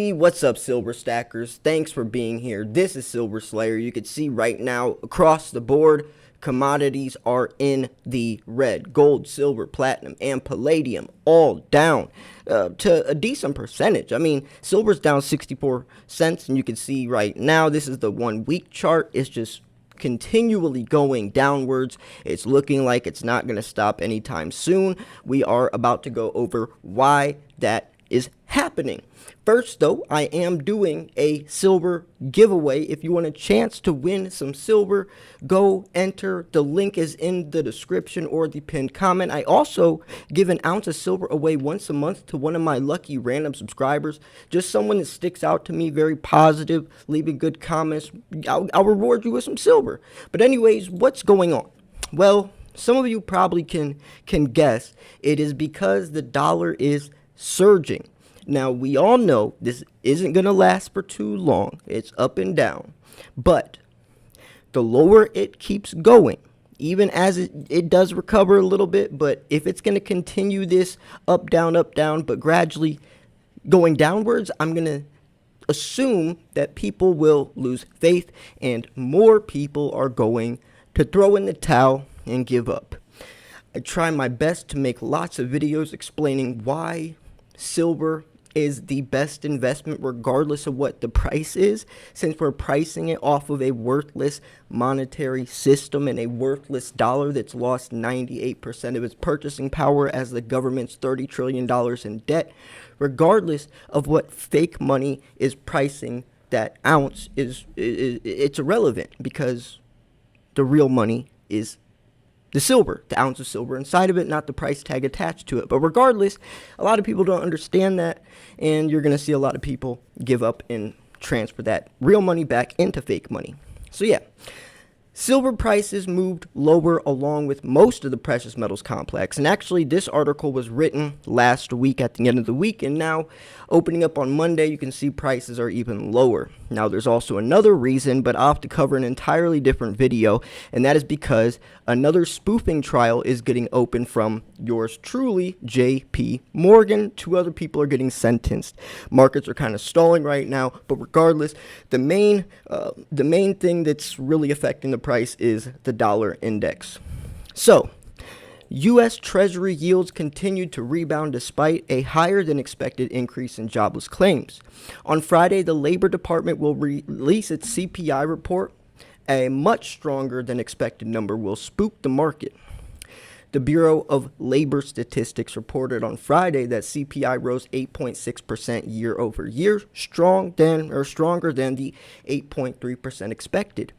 Hey, what's up, Silver Stackers? Thanks for being here. This is Silver Slayer. You can see right now across the board, commodities are in the red. Gold, silver, platinum, and palladium all down to a decent percentage. I mean, silver's down 64 cents, and you can see right now, this is the 1 week chart. It's just continually going downwards. It's looking like it's not going to stop anytime soon. We are about to go over why that is happening. First, though, I am doing a silver giveaway. If you want a chance to win some silver, go enter. The link is in the description or the pinned comment. I also give an ounce of silver away once a month to one of my lucky random subscribers. Just someone that sticks out to me, very positive, leaving good comments. I'll reward you with some silver. But anyways, what's going on? Well, some of you probably can guess. It is because the dollar is surging. Now, we all know this isn't going to last for too long. It's up and down. But the lower it keeps going, even as it does recover a little bit, but if it's going to continue this up, down, but gradually going downwards, I'm going to assume that people will lose faith and more people are going to throw in the towel and give up. I try my best to make lots of videos explaining why silver is the best investment regardless of what the price is, since we're pricing it off of a worthless monetary system and a worthless dollar that's lost 98% of its purchasing power as the government's $30 trillion in debt. Regardless of what fake money is pricing that ounce, it's irrelevant because the real money is the silver, the ounce of silver inside of it, not the price tag attached to it. But regardless, a lot of people don't understand that, and you're going to see a lot of people give up and transfer that real money back into fake money. So yeah, silver prices moved lower along with most of the precious metals complex. And actually, this article was written last week at the end of the week, and now opening up on Monday, you can see prices are even lower. Now, there's also another reason, but I'll have to cover an entirely different video, and that is because another spoofing trial is getting open from yours truly, JP Morgan. 2 other people are getting sentenced. Markets are kind of stalling right now, but regardless, the main thing that's really affecting the price is the dollar index. So, U.S. Treasury yields continued to rebound despite a higher than expected increase in jobless claims. On Friday, the Labor Department will release its CPI report. A much stronger than expected number will spook the market. The Bureau of Labor Statistics reported on Friday that CPI rose 8.6% year over year, stronger than the 8.3% expected.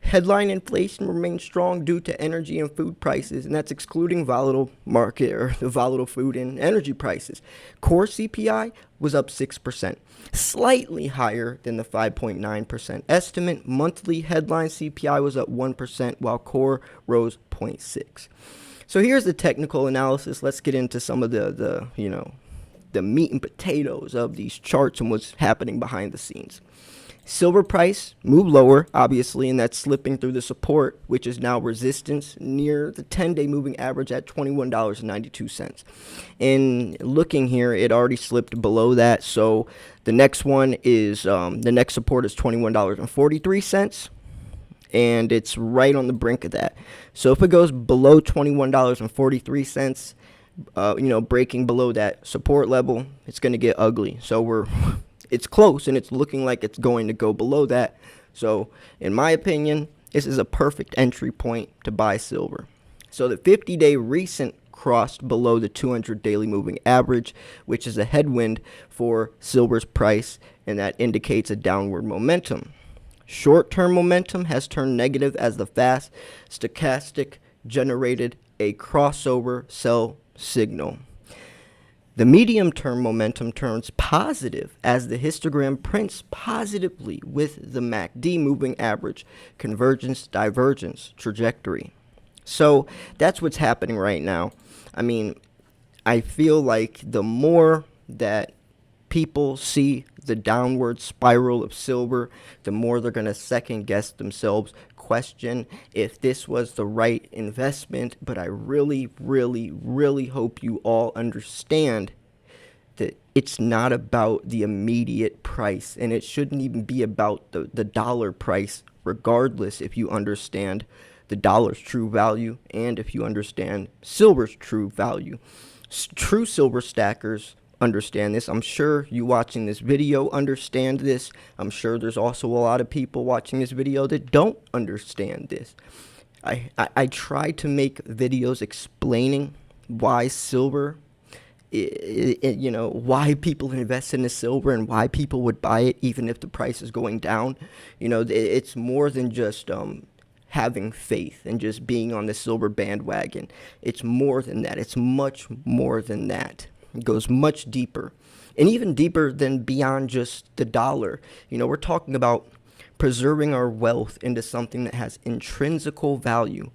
Headline inflation remains strong due to energy and food prices, and that's excluding volatile market or the volatile food and energy prices. Core CPI was up 6%, slightly higher than the 5.9% estimate. Monthly headline CPI was up 1%, while core rose 0.6%. So here's the technical analysis. Let's get into some of the meat and potatoes of these charts and what's happening behind the scenes. Silver price moved lower, obviously, and that's slipping through the support, which is now resistance near the 10-day moving average at $21.92. And looking here, it already slipped below that. So the next one is the next support is $21.43. And it's right on the brink of that. So if it goes below $21.43, breaking below that support level, it's going to get ugly. So it's close, and it's looking like it's going to go below that. So in my opinion, this is a perfect entry point to buy silver. So the 50-day recent crossed below the 200 daily moving average, which is a headwind for silver's price, and that indicates a downward momentum. Short-term momentum has turned negative as the fast stochastic generated a crossover sell signal. The medium-term momentum turns positive as the histogram prints positively with the MACD moving average convergence-divergence trajectory. So that's what's happening right now. I mean, I feel like the more that people see the downward spiral of silver, the more they're going to second guess themselves, question if this was the right investment. But I really, really, really hope you all understand that it's not about the immediate price, and it shouldn't even be about the dollar price, regardless if you understand the dollar's true value and if you understand silver's true value. True silver stackers understand this. I'm sure you watching this video understand this. I'm sure there's also a lot of people watching this video that don't understand this. I try to make videos explaining why silver, why people invest in the silver and why people would buy it even if the price is going down. It's more than just having faith and just being on the silver bandwagon. It's more than that. It's much more than that. It goes much deeper, and even deeper than beyond just the dollar. We're talking about preserving our wealth into something that has intrinsical value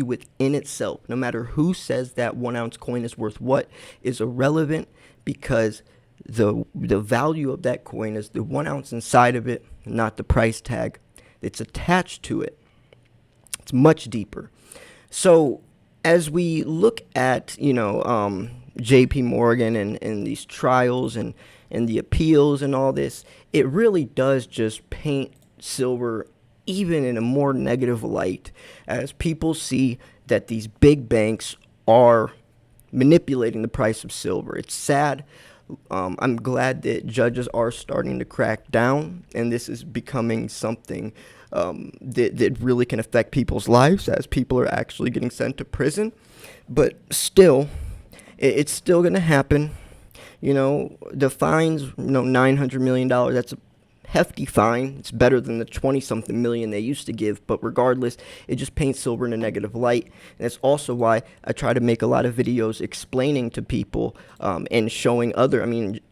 within itself. No matter who says that 1 ounce coin is worth what is irrelevant, because the value of that coin is the 1 ounce inside of it, not the price tag that's attached to it. It's much deeper. So as we look at, JP Morgan and these trials and the appeals and all this, it really does just paint silver even in a more negative light, as people see that these big banks are manipulating the price of silver. It's sad. I'm glad that judges are starting to crack down, and this is becoming something that really can affect people's lives, as people are actually getting sent to prison. But still, it's still going to happen. The fines, $900 million, that's a hefty fine. It's better than the 20-something million they used to give, but regardless, it just paints silver in a negative light. And that's also why I try to make a lot of videos explaining to people and showing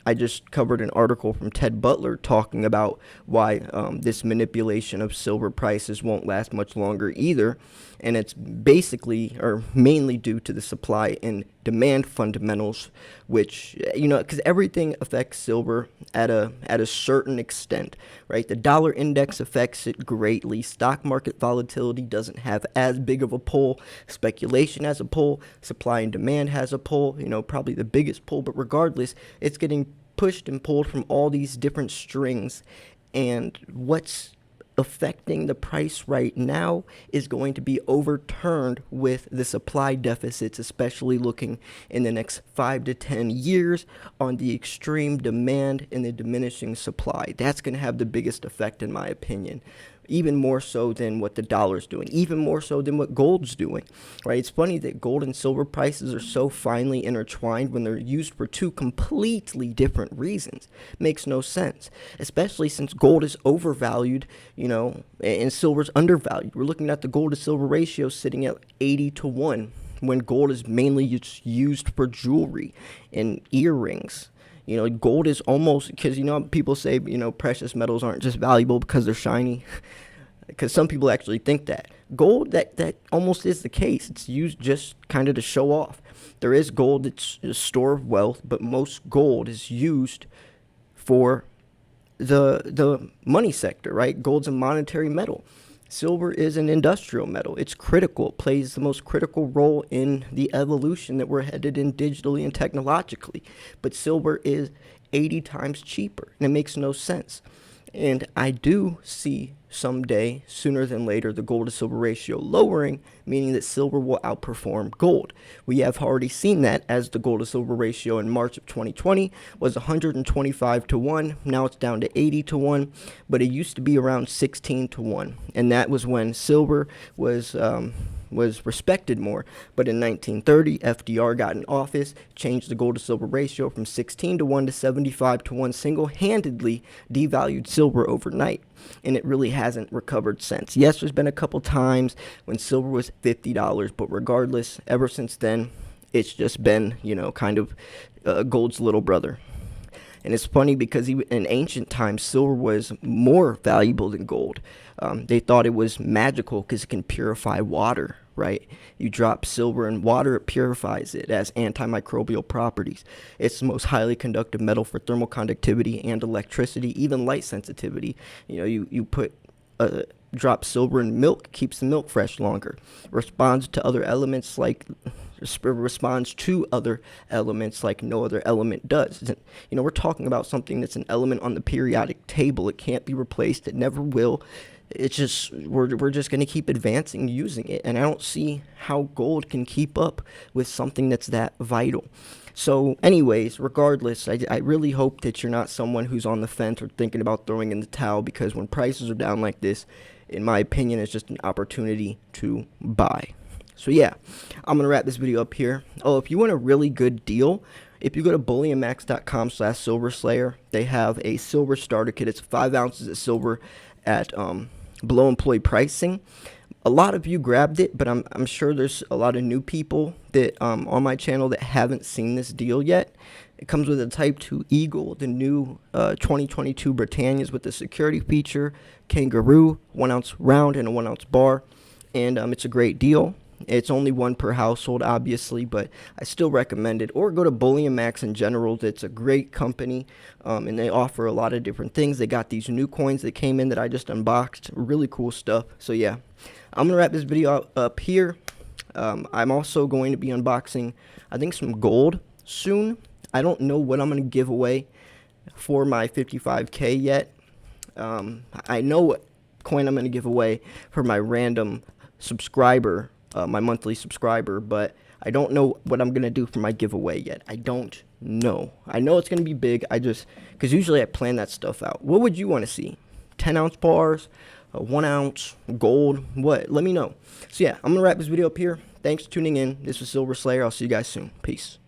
I just covered an article from Ted Butler talking about why this manipulation of silver prices won't last much longer either. And it's basically or mainly due to the supply and demand fundamentals, which, because everything affects silver at a certain extent, right? The dollar index affects it greatly. Stock market volatility doesn't have as big of a pull. Speculation has a pull. Supply and demand has a pull, probably the biggest pull. But regardless, it's getting pushed and pulled from all these different strings. And what's affecting the price right now is going to be overturned with the supply deficits, especially looking in the next 5 to 10 years on the extreme demand and the diminishing supply. That's going to have the biggest effect, in my opinion. Even more so than what the dollar's doing, even more so than what gold's doing, right? It's funny that gold and silver prices are so finely intertwined when they're used for two completely different reasons. Makes no sense, especially since gold is overvalued, and silver's undervalued. We're looking at the gold to silver ratio sitting at 80-1, when gold is mainly used for jewelry and earrings. Gold is almost, because, people say, precious metals aren't just valuable because they're shiny, because some people actually think that. Gold, that almost is the case. It's used just kind of to show off. There is gold that's a store of wealth, but most gold is used for the money sector, right? Gold's a monetary metal. Silver is an industrial metal. It's critical. It plays the most critical role in the evolution that we're headed in digitally and technologically. But silver is 80 times cheaper, and it makes no sense. And I do see someday, sooner than later, the gold to silver ratio lowering, meaning that silver will outperform gold. We have already seen that, as the gold to silver ratio in March of 2020 was 125-1. Now it's down to 80-1, but it used to be around 16-1. And that was when silver was respected more. But in 1930, FDR got in office, changed the gold to silver ratio from 16-1 to 75-1, single-handedly devalued silver overnight. And it really hasn't recovered since. Yes, there's been a couple times when silver was $50, but regardless, ever since then, it's just been, kind of gold's little brother. And it's funny because even in ancient times, silver was more valuable than gold. They thought it was magical because it can purify water, right? You drop silver in water, it purifies it. It has antimicrobial properties. It's the most highly conductive metal for thermal conductivity and electricity, even light sensitivity. You put drop silver in milk, keeps the milk fresh longer. Responds to other elements like responds to other elements like no other element does. You know, we're talking about something that's an element on the periodic table. It can't be replaced. It never will. It's just we're just going to keep advancing using it, and I don't see how gold can keep up with something that's that vital. So anyways, regardless, I really hope that you're not someone who's on the fence or thinking about throwing in the towel, because when prices are down like this, in my opinion, it's just an opportunity to buy. So yeah, I'm going to wrap this video up here. Oh, if you want a really good deal, if you go to bullionmax.com/silverslayer, they have a silver starter kit. It's 5 ounces of silver at below employee pricing. A lot of you grabbed it, but I'm sure there's a lot of new people that on my channel that haven't seen this deal yet. It comes with a Type 2 Eagle, the new 2022 Britannias with the security feature, Kangaroo, 1 ounce round and a 1 ounce bar, and it's a great deal. It's only one per household, obviously, but I still recommend it. Or go to Bullion Max in general. It's a great company, and they offer a lot of different things. They got these new coins that came in that I just unboxed. Really cool stuff. So yeah, I'm going to wrap this video up here. I'm also going to be unboxing, I think, some gold soon. I don't know what I'm going to give away for my 55K yet. I know what coin I'm going to give away for my random subscriber, my monthly subscriber, but I don't know what I'm going to do for my giveaway yet. I don't know. I know it's going to be big. Because usually I plan that stuff out. What would you want to see? 10 ounce bars, 1 ounce, gold, what? Let me know. So yeah, I'm going to wrap this video up here. Thanks for tuning in. This was Silver Slayer. I'll see you guys soon. Peace.